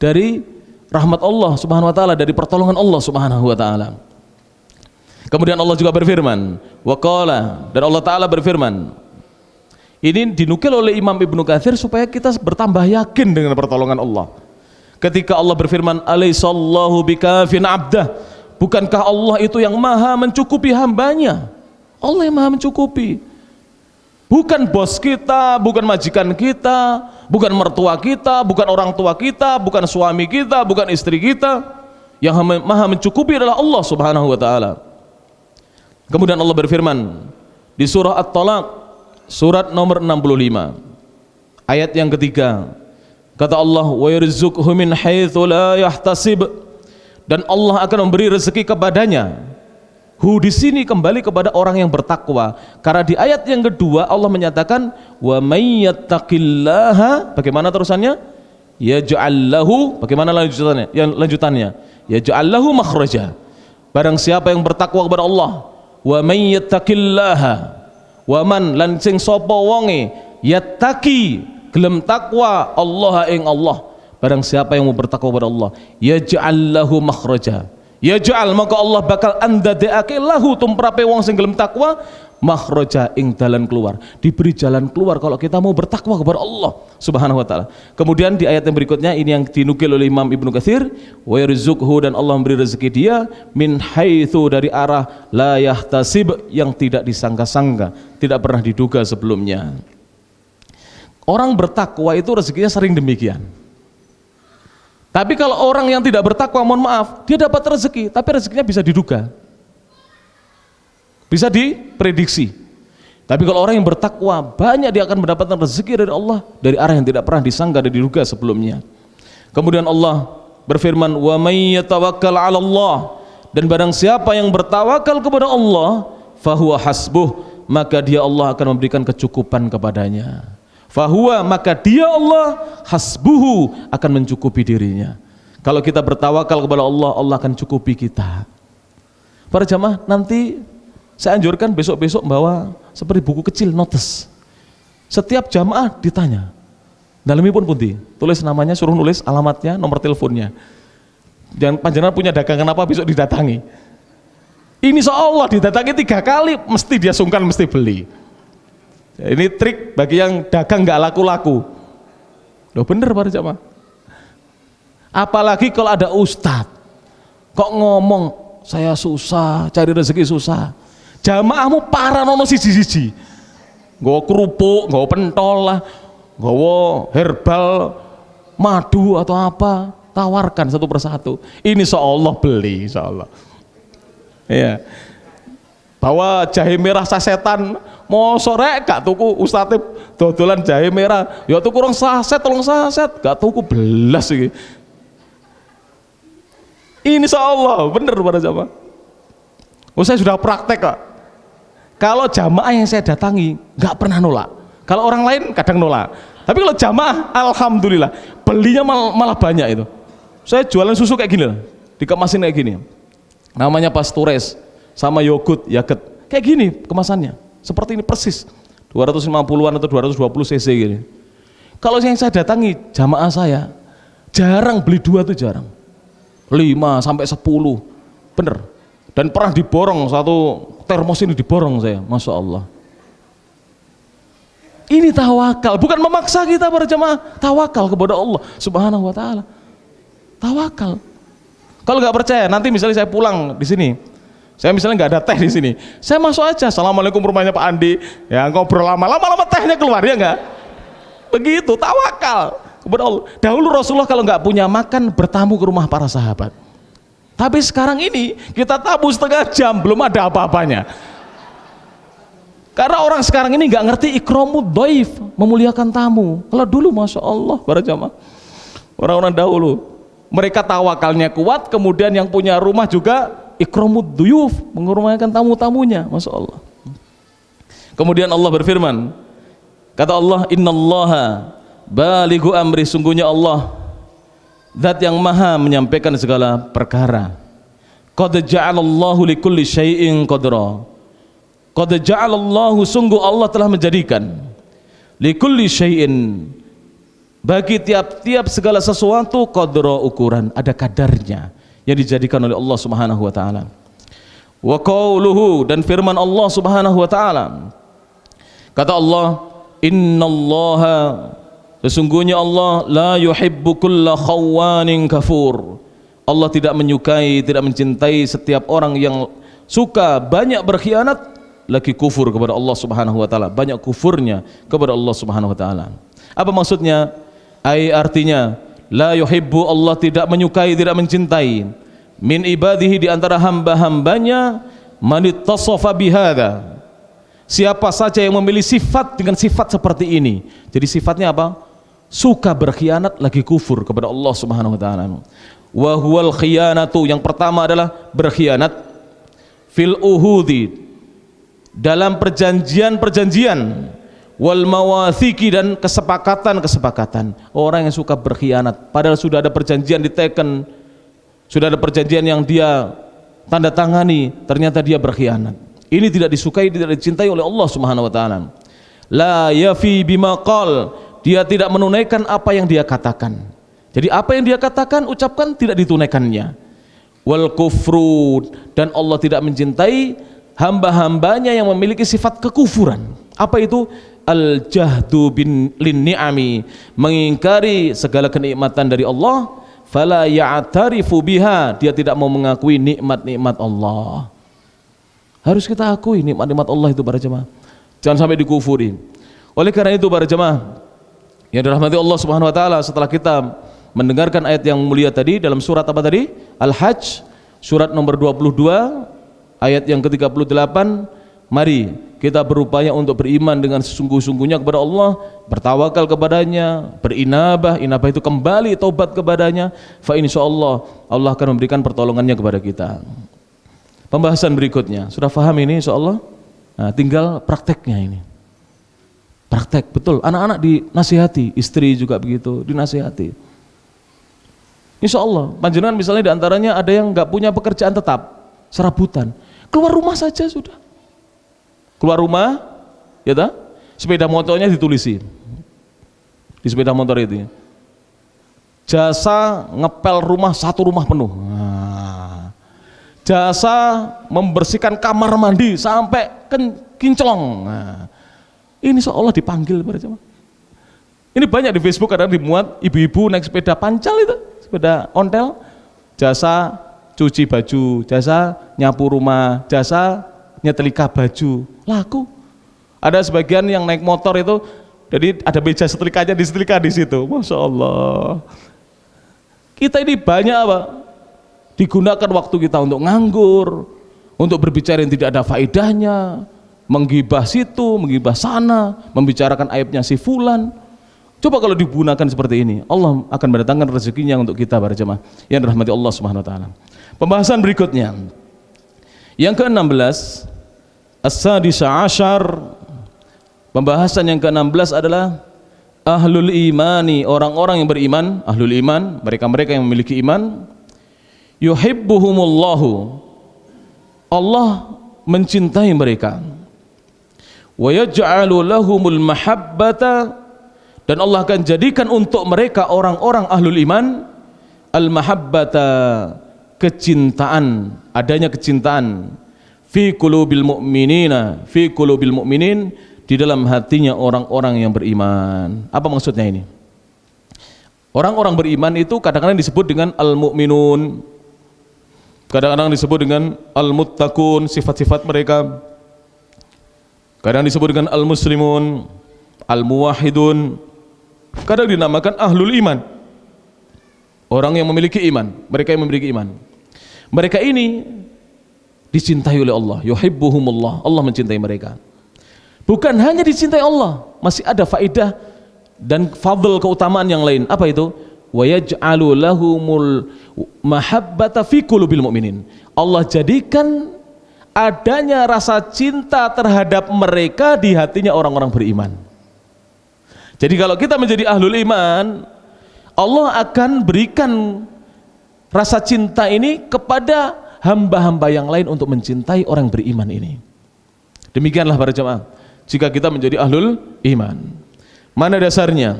dari rahmat Allah Subhanahu Wa Taala, dari pertolongan Allah Subhanahu Wa Taala. Kemudian Allah juga berfirman, waqala, dan Allah Taala berfirman. Ini dinukil oleh Imam Ibnu Katsir supaya kita bertambah yakin dengan pertolongan Allah. Ketika Allah berfirman, alaihissallahu bikafin abdah, bukankah Allah itu yang maha mencukupi hambanya? Allah yang maha mencukupi. Bukan bos kita, bukan majikan kita, bukan mertua kita, bukan orang tua kita, bukan suami kita, bukan istri kita. Yang maha mencukupi adalah Allah Subhanahu Wa Taala. Kemudian Allah berfirman di surah At-Talaq, surat nomor 65, ayat yang ketiga, kata Allah, wa yarzuqhu min haitsu la yahtasib, dan Allah akan memberi rezeki kepadanya. Hu di sini kembali kepada orang yang bertakwa, karena di ayat yang kedua Allah menyatakan wa may yattaqillaha, bagaimana terusannya? Yaj'al lahu, bagaimana lanjutannya? Yang lanjutannya, yaj'al lahu makhraja. Barang siapa yang bertakwa kepada Allah, wa may yattaqillaha, waman lan sing sapa wonge yattaqi gelem takwa Allah ing Allah, barang siapa yang mau bertakwa kepada Allah, yaj'al lahu makhraja, yaj'al, maka Allah bakal andadekake lahu tumrape wong sing gelem takwa makhraja, ing dalan keluar, diberi jalan keluar kalau kita mau bertakwa kepada Allah Subhanahu Wa Taala. Kemudian di ayat yang berikutnya ini yang dinukil oleh Imam Ibnu Katsir, wa yarzuqhu, dan Allah memberi rezeki dia min haitsu, dari arah la yahtasib, yang tidak disangka-sangka, tidak pernah diduga sebelumnya. Orang bertakwa itu rezekinya sering demikian. Tapi kalau orang yang tidak bertakwa, mohon maaf, dia dapat rezeki tapi rezekinya bisa diduga, bisa diprediksi. Tapi kalau orang yang bertakwa, banyak dia akan mendapatkan rezeki dari Allah dari arah yang tidak pernah disangka dan diduga sebelumnya. Kemudian Allah berfirman, wa may yatawakkal 'ala Allah, dan barang siapa yang bertawakal kepada Allah, fahuwa hasbuh, maka dia Allah akan memberikan kecukupan kepadanya. Fahuwa, maka dia Allah, hasbuhu, akan mencukupi dirinya. Kalau kita bertawakal kepada Allah, Allah akan cukupi kita. Para jamaah, nanti saya anjurkan besok-besok bawa seperti buku kecil notes. Setiap jamaah ditanya, dalamipun pundi, tulis namanya, suruh nulis alamatnya, nomor teleponnya. Jangan panjenengan punya dagangan apa besok didatangi. Ini seolah didatangi 3 kali, mesti dia sungkan, mesti beli. Ini trik bagi yang dagang nggak laku-laku. Loh, bener para jamaah. Apalagi kalau ada ustadz kok ngomong saya susah, cari rezeki susah. Jamaahmu parah nono siji-siji. Nggawa kerupuk, nggawa pentol lah, nggawa herbal, madu atau apa, tawarkan satu persatu. Ini seolah beli, seolah. Iya. Bawa jahe merah sasetan, mau sore gak tuku ustadz dodolan jahe merah, ya tuku rong saset, tolong saset, gak tuku belas iki. Ini seolah bener pada jamaah. Oh, saya sudah praktek kok. Kalau jamaah yang saya datangi nggak pernah nolak. Kalau orang lain kadang nolak. Tapi kalau jamaah, alhamdulillah, belinya malah banyak itu. Saya jualan susu kayak gini lah, dikemasin kayak gini. Namanya Pastures sama yogurt, kayak gini kemasannya. Seperti ini persis. 250-an atau 220 cc gini. Kalau yang saya datangi jamaah saya, jarang beli 2 tuh jarang. 5 sampai 10. Bener. Dan pernah diborong satu termos ini, diborong saya, masya Allah. Ini tawakal, bukan memaksa kita para jemaah, tawakal kepada Allah Subhanahu wa taala. Tawakal. Kalau nggak percaya, nanti misalnya saya pulang di sini, saya misalnya nggak ada teh di sini, saya masuk aja, assalamualaikum rumahnya Pak Andi, ya ngobrol lama-lama tehnya keluar, ya nggak? Begitu, tawakal kepada Allah. Dahulu Rasulullah kalau nggak punya makan, bertamu ke rumah para sahabat. Tapi sekarang ini kita tamu setengah jam belum ada apa-apanya. Karena orang sekarang ini nggak ngerti ikramud dhaif, memuliakan tamu. Kalau dulu masya Allah para jamaah, orang-orang dahulu mereka tawakalnya kuat, kemudian yang punya rumah juga ikramud dhuyuf, menghormatkan tamu-tamunya, masya Allah. Kemudian Allah berfirman, kata Allah, innallaha balighu amri, sungguhnya Allah Zat yang maha menyampaikan segala perkara. Qad ja'alallahu likulli syai'in qadra. Qad ja'alallahu, sungguh Allah telah menjadikan likulli syai'in, bagi tiap-tiap segala sesuatu, qadra, ukuran, ada kadarnya yang dijadikan oleh Allah Subhanahu wa taala. Wa qauluhu, dan firman Allah Subhanahu wa taala, kata Allah, innallaha, sesungguhnya Allah la yuhibbu kulla khawanin kafur. Allah tidak menyukai, tidak mencintai setiap orang yang suka banyak berkhianat lagi kufur kepada Allah Subhanahu wa taala, banyak kufurnya kepada Allah Subhanahu wa taala. Apa maksudnya? Artinya la yuhibbu, Allah tidak menyukai, tidak mencintai, min ibadihi, di antara hamba-hambanya, man ittasafa bihadza, siapa saja yang memilih sifat dengan sifat seperti ini. Jadi sifatnya apa? Suka berkhianat lagi kufur kepada Allah Subhanahu wa taala. Wa huwal khiyanatu, yang pertama adalah berkhianat fil uhudi, dalam perjanjian-perjanjian, wal mawathiki, dan kesepakatan-kesepakatan. Orang yang suka berkhianat padahal sudah ada perjanjian diteken, sudah ada perjanjian yang dia tanda tangani, ternyata dia berkhianat. Ini tidak disukai, tidak dicintai oleh Allah Subhanahu wa taala. La yafi bima qal, dia tidak menunaikan apa yang dia katakan. Jadi apa yang dia katakan, ucapkan, tidak ditunaikannya. Wal kufru, dan Allah tidak mencintai hamba-hambanya yang memiliki sifat kekufuran. Apa itu? Al jahdu bin lin ni'ami, mengingkari segala kenikmatan dari Allah. Fala ya'tarifu biha, dia tidak mau mengakui nikmat-nikmat Allah. Harus kita akui nikmat-nikmat Allah itu para jemaah, jangan sampai dikufuri. Oleh karena itu para jemaah yang dirahmati Allah Subhanahu wa taala, setelah kita mendengarkan ayat yang mulia tadi dalam surat apa tadi? Al-Hajj, surat nomor 22 ayat yang ke-38, mari kita berupaya untuk beriman dengan sesungguh-sungguhnya kepada Allah, bertawakal kepadanya, berinabah, inabah itu kembali taubat kepadanya, fa insyaallah Allah akan memberikan pertolongannya kepada kita. Pembahasan berikutnya, sudah paham ini insyaallah? Nah, tinggal prakteknya ini. Praktek, betul, anak-anak dinasihati, istri juga begitu, dinasihati. Insya Allah, panjenengan misalnya diantaranya ada yang nggak punya pekerjaan tetap, serabutan, keluar rumah saja sudah. Keluar rumah, ya tak? Sepeda motornya ditulisi di sepeda motor itu. Jasa ngepel rumah, satu rumah penuh. Nah, jasa membersihkan kamar mandi sampai kinclong. Nah, ini seolah dipanggil pada jemaah. Ini banyak di Facebook, kadang dimuat ibu-ibu naik sepeda pancal itu, sepeda ontel, jasa cuci baju, jasa nyapu rumah, jasa nyetrika baju, laku. Ada sebagian yang naik motor itu, jadi ada meja setrikanya, disetrika di situ. Masya Allah. Kita ini banyak apa? Digunakan waktu kita untuk nganggur, untuk berbicara yang tidak ada faedahnya, menggibah situ, menggibah sana, membicarakan aibnya si fulan. Coba kalau digunakan seperti ini, Allah akan mendatangkan rezekinya untuk kita para jemaah yang dirahmati Allah Subhanahu wa taala. Pembahasan berikutnya, yang ke-16, as-sadisa asyar, pembahasan yang ke-16 adalah ahlul imani, orang-orang yang beriman, ahlul iman, mereka-mereka yang memiliki iman, yuhibbuhumullahu, Allah mencintai mereka, wa yaj'alu lahumul mahabbata, dan Allah akan jadikan untuk mereka orang-orang ahlul iman al-mahabbata, kecintaan, adanya kecintaan fi qulubil mu'minin di dalam hatinya orang-orang yang beriman. Apa maksudnya ini? Orang-orang beriman itu kadang-kadang disebut dengan al-mu'minun, kadang-kadang disebut dengan al-muttaqun, sifat-sifat mereka. Kadang disebut dengan al-muslimun, al-muwahhidun. Kadang dinamakan ahlul iman, orang yang memiliki iman, mereka yang memiliki iman. Mereka ini dicintai oleh Allah, yuhibbuhumullah, Allah mencintai mereka. Bukan hanya dicintai Allah, masih ada faedah dan fadl, keutamaan yang lain. Apa itu? Wa yaj'alu lahumul mahabbata fi qulubil mu'minin. Allah jadikan adanya rasa cinta terhadap mereka di hatinya orang-orang beriman. Jadi kalau kita menjadi ahlul iman, Allah akan berikan rasa cinta ini kepada hamba-hamba yang lain untuk mencintai orang beriman ini. Demikianlah para jemaah, jika kita menjadi ahlul iman. Mana dasarnya?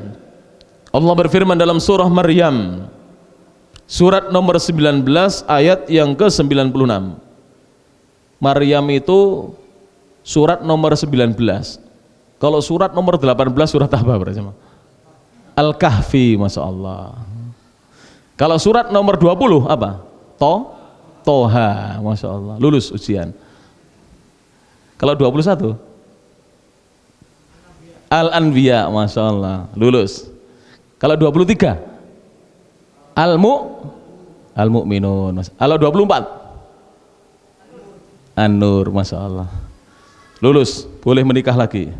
Allah berfirman dalam surah Maryam, surat nomor 19 ayat yang ke-96. Maryam itu surat nomor 19. Kalau surat nomor 18 surat apa para jemaah? Al-Kahfi, Masya Allah. Kalau surat nomor 20 apa? Toha, Masya Allah, lulus ujian. Kalau 21 Al-Anbiya, Masya Allah, lulus. Kalau 23 Al-Mu'minun. Kalau 24 An-Nur, Masya Allah, lulus, boleh menikah lagi.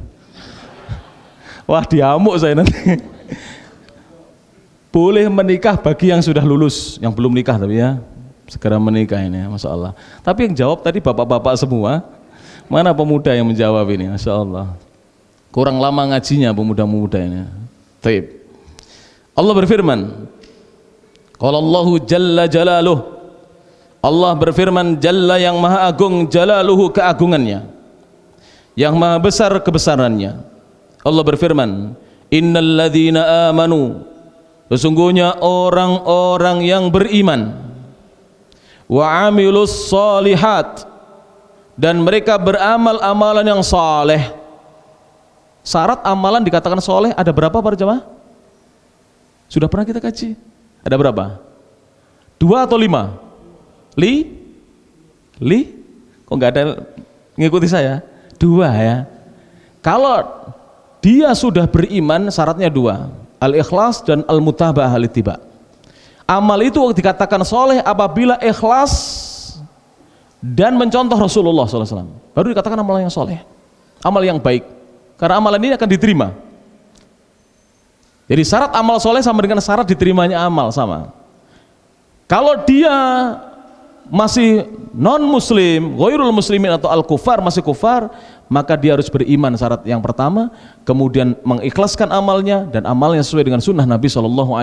Wah, diamuk saya nanti. Boleh menikah bagi yang sudah lulus, yang belum nikah tapi ya segera menikah ini, Masya Allah. Tapi yang jawab tadi bapak-bapak semua, mana pemuda yang menjawab ini, Masya Allah. Kurang lama ngajinya pemuda-pemuda ini. Taib. Allah berfirman, qala Allahu jalla jalaluh, Allah berfirman, jalla yang maha agung, jalaluhu keagungannya, yang maha besar kebesarannya. Allah berfirman, innal ladzina amanu, sesungguhnya orang-orang yang beriman, wa amilus solihat, dan mereka beramal amalan yang saleh. Syarat amalan dikatakan soleh ada berapa para jemaah? Sudah pernah kita kaji? Ada berapa? 2 atau 5? Kok nggak ada ngikuti saya? 2 ya. Kalau dia sudah beriman, syaratnya 2, al-ikhlas dan al-mutaba'ah al-ittiba. Amal itu dikatakan soleh apabila ikhlas dan mencontoh Rasulullah SAW, baru dikatakan amal yang soleh, amal yang baik, karena amalan ini akan diterima. Jadi syarat amal soleh sama dengan syarat diterimanya amal, sama. Kalau dia masih non muslim, ghairul muslimin atau al-kufar, masih kufar, maka dia harus beriman, syarat yang pertama, kemudian mengikhlaskan amalnya dan amalnya sesuai dengan sunnah Nabi SAW.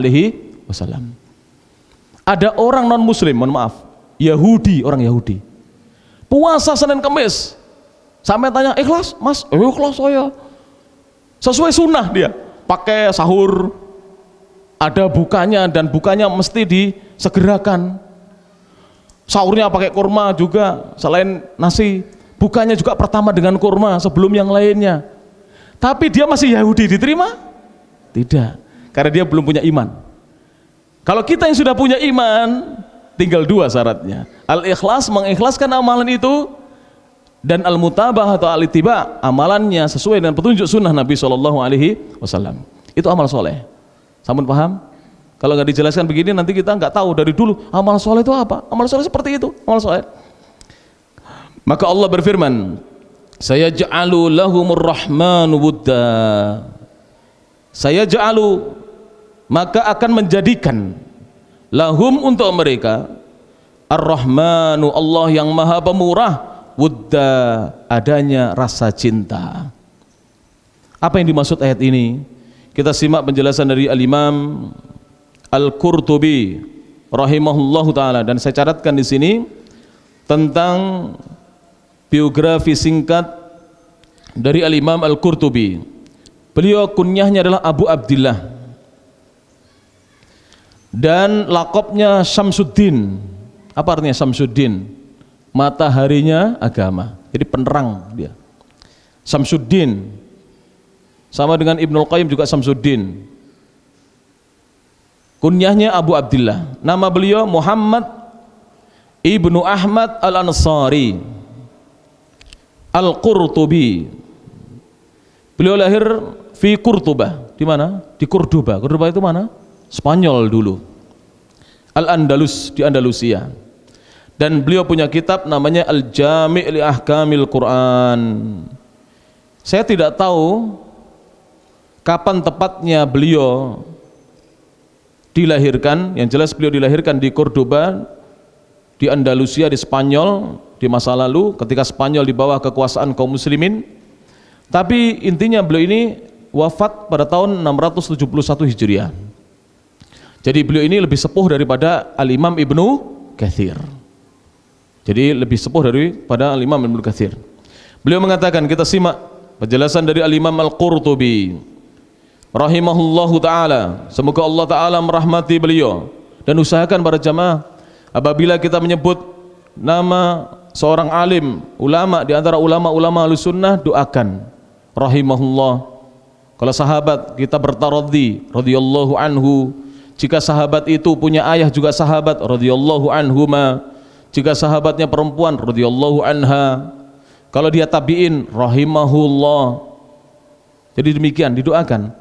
Ada orang non muslim, mohon maaf, Yahudi, orang Yahudi, puasa Senin Kamis, sampai tanya, ikhlas mas? Ikhlas saya, sesuai sunnah dia, pakai sahur, ada bukanya, dan bukanya mesti disegerakan. Sahurnya pakai kurma juga, selain nasi, bukanya juga pertama dengan kurma sebelum yang lainnya. Tapi dia masih Yahudi, diterima? Tidak, karena dia belum punya iman. Kalau kita yang sudah punya iman, tinggal 2 syaratnya, al-ikhlas, mengikhlaskan amalan itu, dan al-mutabah atau al-ittiba, amalannya sesuai dengan petunjuk sunnah Nabi SAW. Itu amal soleh. Sampun paham? Kalau nggak dijelaskan begini, nanti kita nggak tahu dari dulu amal soleh itu apa. Amal soleh seperti itu, amal soleh. Maka Allah berfirman, sayaj'alu lahumur rahmanu wudda, sayaj'alu, maka akan menjadikan, lahum, untuk mereka, ar-rahmanu, Allah yang maha pemurah, wudda, adanya rasa cinta. Apa yang dimaksud ayat ini? Kita simak penjelasan dari Al-Imam Al-Qurtubi rahimahullahu taala, dan saya catatkan di sini tentang biografi singkat dari Al-Imam Al-Qurtubi. Beliau kunyahnya adalah Abu Abdillah dan lakopnya Syamsuddin, Apa artinya Samsuddin? Mataharinya agama. Jadi penerang dia. Samsuddin. Sama dengan Ibnul Qayyim juga Samsuddin. Kunyahnya Abu Abdillah. Nama beliau Muhammad Ibnu Ahmad Al-Ansari Al-Qurtubi. Beliau lahir di Qurtubah. Di mana? Di Cordoba. Cordoba itu mana? Spanyol dulu. Al-Andalus, di Andalusia. Dan beliau punya kitab namanya Al-Jami' li Ahkamil Quran. Saya tidak tahu kapan tepatnya beliau dilahirkan. Yang jelas beliau dilahirkan di Cordoba, di Andalusia, di Spanyol di masa lalu ketika Spanyol di bawah kekuasaan kaum muslimin. Tapi intinya beliau ini wafat pada tahun 671 Hijriah. Jadi beliau ini lebih sepuh daripada Al-Imam Ibnu Katsir. Jadi lebih sepuh daripada Al-Imam Ibnu Katsir. Beliau mengatakan, kita simak penjelasan dari Al-Imam Al-Qurtubi rahimahullahu ta'ala. Semoga Allah ta'ala merahmati beliau. Dan usahakan para jamaah, apabila kita menyebut nama seorang alim, ulama di antara ulama-ulama Ahlussunnah, doakan rahimahullah. Kalau sahabat kita bertaradhi radhiyallahu anhu. Jika sahabat itu punya ayah juga sahabat radhiyallahu anhuma. Jika sahabatnya perempuan radhiyallahu anha. Kalau dia tabi'in rahimahullah. Jadi demikian didoakan.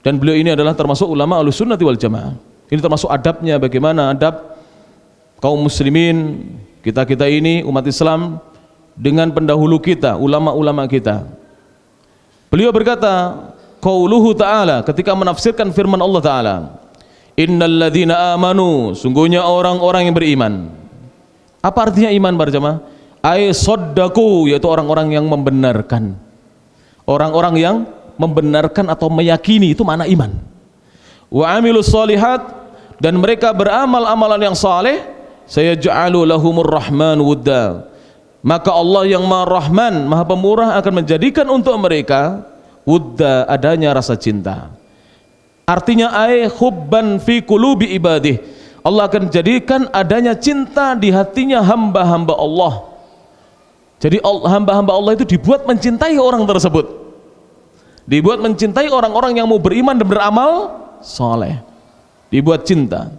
Dan beliau ini adalah termasuk ulama Ahlussunnah wal Jamaah. Ini termasuk adabnya, bagaimana adab kaum muslimin, kita ini umat Islam dengan pendahulu kita, ulama-ulama kita. Beliau berkata, qauluhu ta'ala, ketika menafsirkan firman Allah ta'ala, innal ladzina amanu, sungguhnya orang-orang yang beriman. Apa artinya iman para jamaah? Ay saddaku, yaitu orang-orang yang membenarkan. Orang-orang yang membenarkan atau meyakini, itu makna iman. Wa amilus solihat, dan mereka beramal amalan yang saleh, sayaj'alu lahumur rahman wudda, maka Allah yang Maha Rahman, Maha Pemurah akan menjadikan untuk mereka wudda, adanya rasa cinta. Artinya ay hubban fi qulubi ibadih, Allah akan jadikan adanya cinta di hatinya hamba-hamba Allah. Jadi hamba-hamba Allah itu dibuat mencintai orang tersebut, dibuat mencintai orang-orang yang mau beriman dan beramal saleh, dibuat cinta.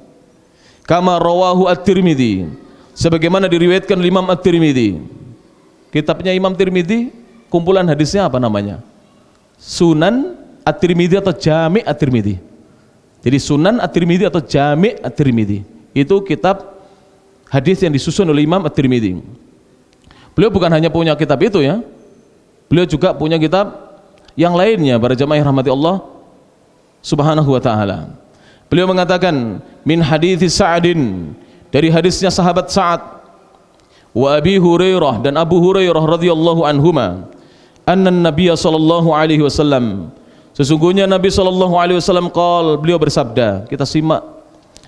Kama rawahu At-Tirmidzi, sebagaimana diriwayatkan Imam At-Tirmidzi. Kitabnya Imam Tirmidzi, kumpulan hadisnya apa namanya? Sunan At-Tirmidzi atau Jami' At-Tirmidzi. Jadi Sunan At-Tirmidzi atau Jami' At-Tirmidzi itu kitab hadis yang disusun oleh Imam At-Tirmidzi. Beliau bukan hanya punya kitab itu ya, beliau juga punya kitab yang lainnya, para jamaah yang rahmati Allah subhanahu wa ta'ala. Beliau mengatakan, min hadithi Sa'adin, dari hadisnya sahabat Sa'ad, wa Abi Hurairah, dan Abu Hurairah radhiyallahu anhuma, anna Nabiya sallallahu alaihi wasallam, sesungguhnya Nabi sallallahu alaihi wasallam qala, beliau bersabda. Kita simak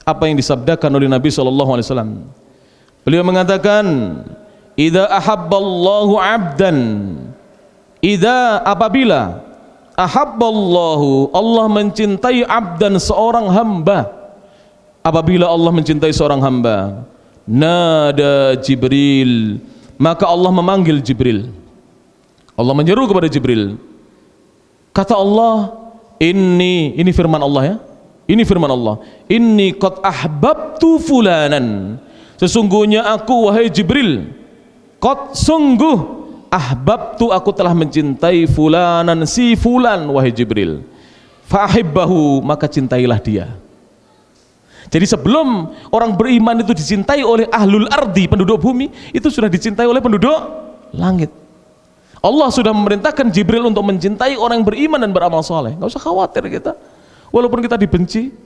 apa yang disabdakan oleh Nabi sallallahu alaihi wasallam. Beliau mengatakan, idza ahabballahu 'abdan, idza, apabila ahabballahu, Allah mencintai abdan, seorang hamba. Apabila Allah mencintai seorang hamba, nada Jibril, maka Allah memanggil Jibril. Allah menyeru kepada Jibril. Kata Allah, ini firman Allah ya. Ini firman Allah. Inni qad ahbabtu fulanan. Sesungguhnya aku, wahai Jibril, qad, sungguh, ahbabtu, aku telah mencintai fulanan, si fulan, wahai Jibril. Fahibbahu, maka cintailah dia. Jadi sebelum orang beriman itu dicintai oleh ahlul ardi, penduduk bumi, itu sudah dicintai oleh penduduk langit. Allah sudah memerintahkan Jibril untuk mencintai orang yang beriman dan beramal soleh. Gak usah khawatir kita, walaupun kita dibenci,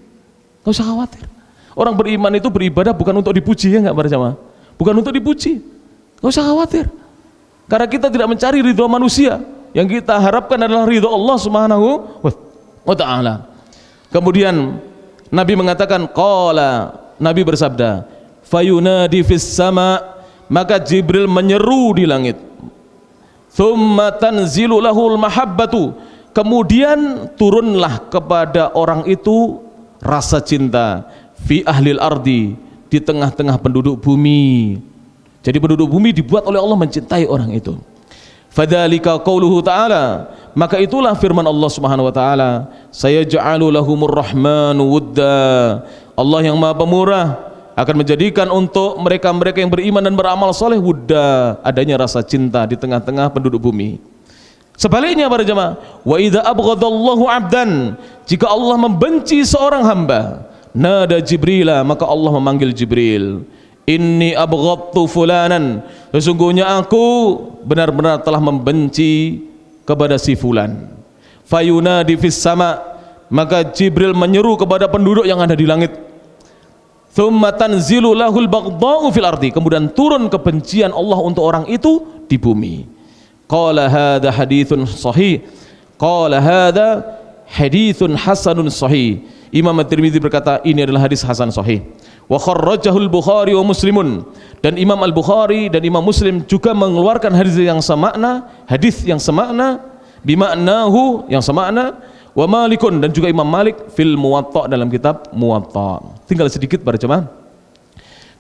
gak usah khawatir. Orang beriman itu beribadah bukan untuk dipuji, ya gak para jamaah? Bukan untuk dipuji, gak usah khawatir. Karena kita tidak mencari ridho manusia, yang kita harapkan adalah ridho Allah subhanahu wa ta'ala. Kemudian Nabi mengatakan, qala, Nabi bersabda, fayunadi fis sama, maka Jibril menyeru di langit. Thumma tanzilu lahul mahabbatu, kemudian turunlah kepada orang itu rasa cinta, fi ahlil ardi, di tengah-tengah penduduk bumi. Jadi penduduk bumi dibuat oleh Allah mencintai orang itu. Fadzalika qauluhu ta'ala, maka itulah firman Allah Subhanahu wa taala, sayaj'alu lahumur rahmanu wudda. Allah yang Maha Pemurah akan menjadikan untuk mereka-mereka yang beriman dan beramal soleh wudda, adanya rasa cinta di tengah-tengah penduduk bumi. Sebaliknya para jemaah, wa idza abghadallahu 'abdan, jika Allah membenci seorang hamba, nada Jibrila, maka Allah memanggil Jibril, inni abghadtu fulanan, sesungguhnya aku benar-benar telah membenci kepada si fulan. Fayunadi fis sama, maka Jibril menyeru kepada penduduk yang ada di langit. Thumma tanzilu lahul baghdha'u fil ardi, kemudian turun kebencian Allah untuk orang itu di bumi. Qala hadza haditsun sahih, qala hadza haditsun hasanun sahih. Imam At-Tirmidzi berkata ini adalah hadis hasan sahih. Wa kharrajahul Bukhari wa Muslimun, dan Imam Al-Bukhari dan Imam Muslim juga mengeluarkan hadis yang semakna bimaknahu, yang semakna, wa Malikun, dan juga Imam Malik fil Muwatta, dalam kitab Muwatta. Tinggal sedikit para jemaah.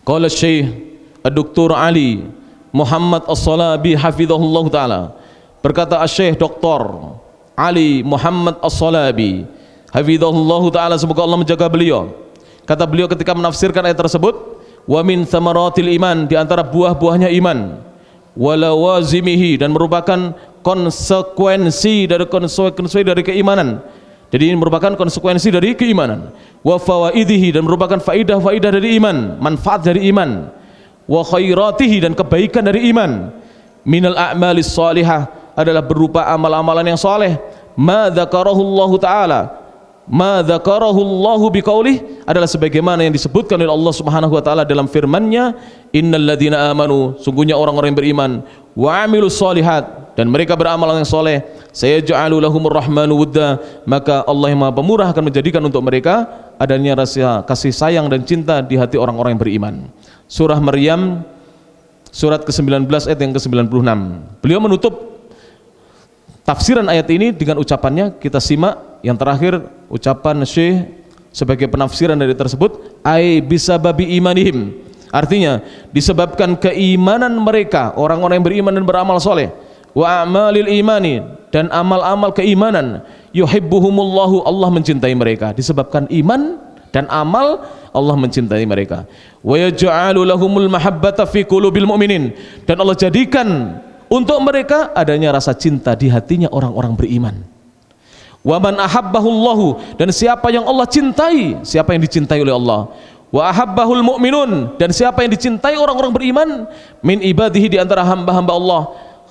Qala Syekh Ad-Doktor Ali Muhammad As-Salabi hafizahullah taala, berkata Syekh Dr. Ali Muhammad As-Salabi hafizahullah taala, semoga Allah menjaga beliau. Kata beliau ketika menafsirkan ayat tersebut, wa min thamaratil iman, di antara buah-buahnya iman, walawazimihi, dan merupakan konsekuensi dari keimanan. Jadi ini merupakan konsekuensi dari keimanan. Wa fawaidihi, dan merupakan faidah-faidah dari iman, manfaat dari iman. Wa khairatihi, dan kebaikan dari iman. Minal a'malis salihah, adalah berupa amal-amalan yang saleh. Ma dzakarahu Allah taala, ma dzakarahu Allah biqaulih, adalah sebagaimana yang disebutkan oleh Allah Subhanahu wa taala dalam firman-Nya, innal ladzina amanu, sungguhnya orang-orang yang beriman, wa amilus shalihat, dan mereka beramal yang saleh, sayaj'alu lahumur rahmanu wudda, maka Allah yang Maha Pemurah akan menjadikan untuk mereka adanya rasa kasih sayang dan cinta di hati orang-orang yang beriman. Surah Maryam surat ke-19 ayat yang ke-96. Beliau menutup tafsiran ayat ini dengan ucapannya, kita simak yang terakhir ucapan Syekh sebagai penafsiran dari tersebut, ai bisababi imanihim, artinya disebabkan keimanan mereka, orang-orang yang beriman dan beramal soleh, wa amalil imani, dan amal-amal keimanan, yuhibbuhumullahu, Allah mencintai mereka, disebabkan iman dan amal Allah mencintai mereka. Wa yaj'alu lahumul mahabbata fi qulubil mu'minin, dan Allah jadikan untuk mereka adanya rasa cinta di hatinya orang-orang beriman. Wa man ahabbahullahu, dan siapa yang Allah cintai, siapa yang dicintai oleh Allah. Wa ahabbahul mu'minun, dan siapa yang dicintai orang-orang beriman, min ibadihi, di antara hamba-hamba Allah,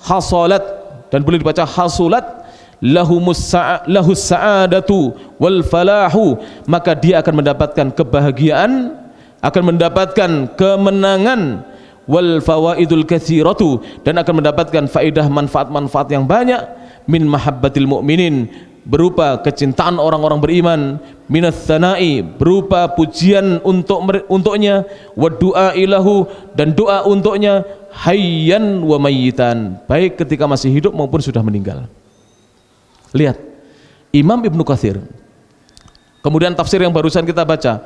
hasalat, dan boleh dibaca hasulat, lahus sa'adatu wal falahu, maka dia akan mendapatkan kebahagiaan, akan mendapatkan kemenangan, wal fawaidul katsiratu, dan akan mendapatkan faedah manfaat-manfaat yang banyak, min mahabbatil mu'minin, berupa kecintaan orang-orang beriman, minats tsana'i, berupa pujian untuknya, wa du'a ilahu, dan doa untuknya, hayyan wa mayyitan, baik ketika masih hidup maupun sudah meninggal. Lihat Imam Ibnu Katsir, kemudian tafsir yang barusan kita baca,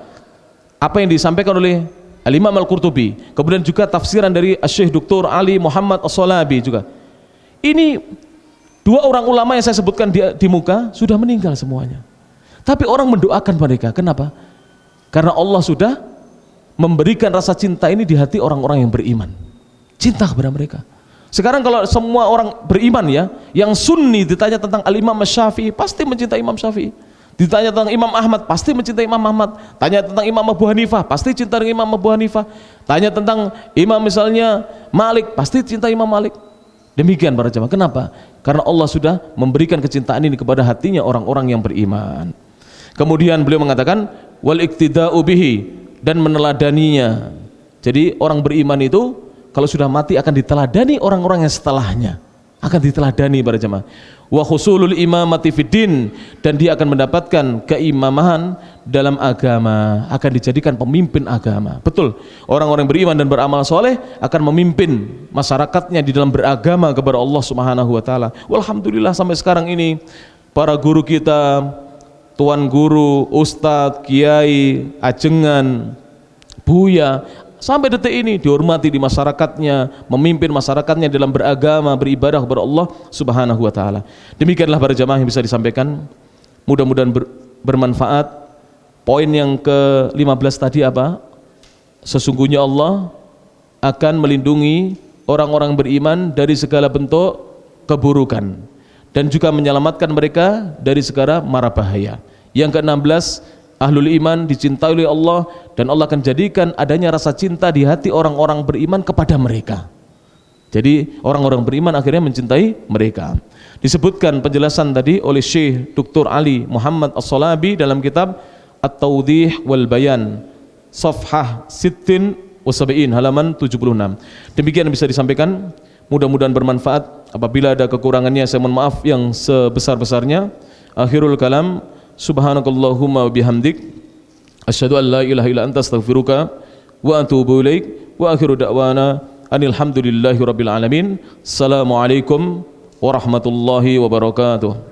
apa yang disampaikan oleh Al-Imam Al-Qurtubi, kemudian juga tafsiran dari Syekh Dr. Ali Muhammad As-Salabi juga. Ini dua orang ulama yang saya sebutkan di muka sudah meninggal semuanya, tapi orang mendoakan mereka. Kenapa? Karena Allah sudah memberikan rasa cinta ini di hati orang-orang yang beriman, cinta kepada mereka. Sekarang kalau semua orang beriman ya, yang sunni ditanya tentang Al-Imam Syafi'i, pasti mencintai Imam Syafi'i. Ditanya tentang Imam Ahmad, pasti mencintai Imam Ahmad. Tanya tentang Imam Abu Hanifah, pasti cinta dengan Imam Abu Hanifah. Tanya tentang Imam misalnya Malik, pasti cinta Imam Malik. Demikian para jemaah. Kenapa? Karena Allah sudah memberikan kecintaan ini kepada hatinya orang-orang yang beriman. Kemudian beliau mengatakan wal iktida'u bihi, dan meneladaninya. Jadi orang beriman itu kalau sudah mati akan diteladani orang-orang yang setelahnya, akan diteladani para jemaah. Wa husulul imamati fiddin, dan dia akan mendapatkan keimamahan dalam agama, akan dijadikan pemimpin agama. Betul, orang-orang beriman dan beramal soleh akan memimpin masyarakatnya di dalam beragama kepada Allah Subhanahu wa taala. Walhamdulillah sampai sekarang ini para guru kita, tuan guru, ustadz, kiai, ajengan, Buya, sampai detik ini dihormati di masyarakatnya, memimpin masyarakatnya dalam beragama, beribadah kepada Allah Subhanahu wa taala. Demikianlah para jamaah yang bisa disampaikan. Mudah-mudahan bermanfaat. Poin yang ke-15 tadi apa? Sesungguhnya Allah akan melindungi orang-orang beriman dari segala bentuk keburukan dan juga menyelamatkan mereka dari segala mara bahaya. Yang ke-16, ahlul iman dicintai oleh Allah dan Allah akan jadikan adanya rasa cinta di hati orang-orang beriman kepada mereka. Jadi orang-orang beriman akhirnya mencintai mereka. Disebutkan penjelasan tadi oleh Syekh Dr. Ali Muhammad As-Salabi dalam kitab At-Tawdih wal Bayan, Safhah Sittin wa Sab'in, halaman 76. Demikian yang bisa disampaikan. Mudah-mudahan bermanfaat. Apabila ada kekurangannya saya mohon maaf yang sebesar-besarnya. Akhirul kalam, subhanakallahumma wa bihamdik, asyhadu an la ilaha illa anta astaghfiruka wa atubu ilaik, wa akhiru da'wana anil hamdulillahi rabbil alamin. Assalamualaikum warahmatullahi wabarakatuh.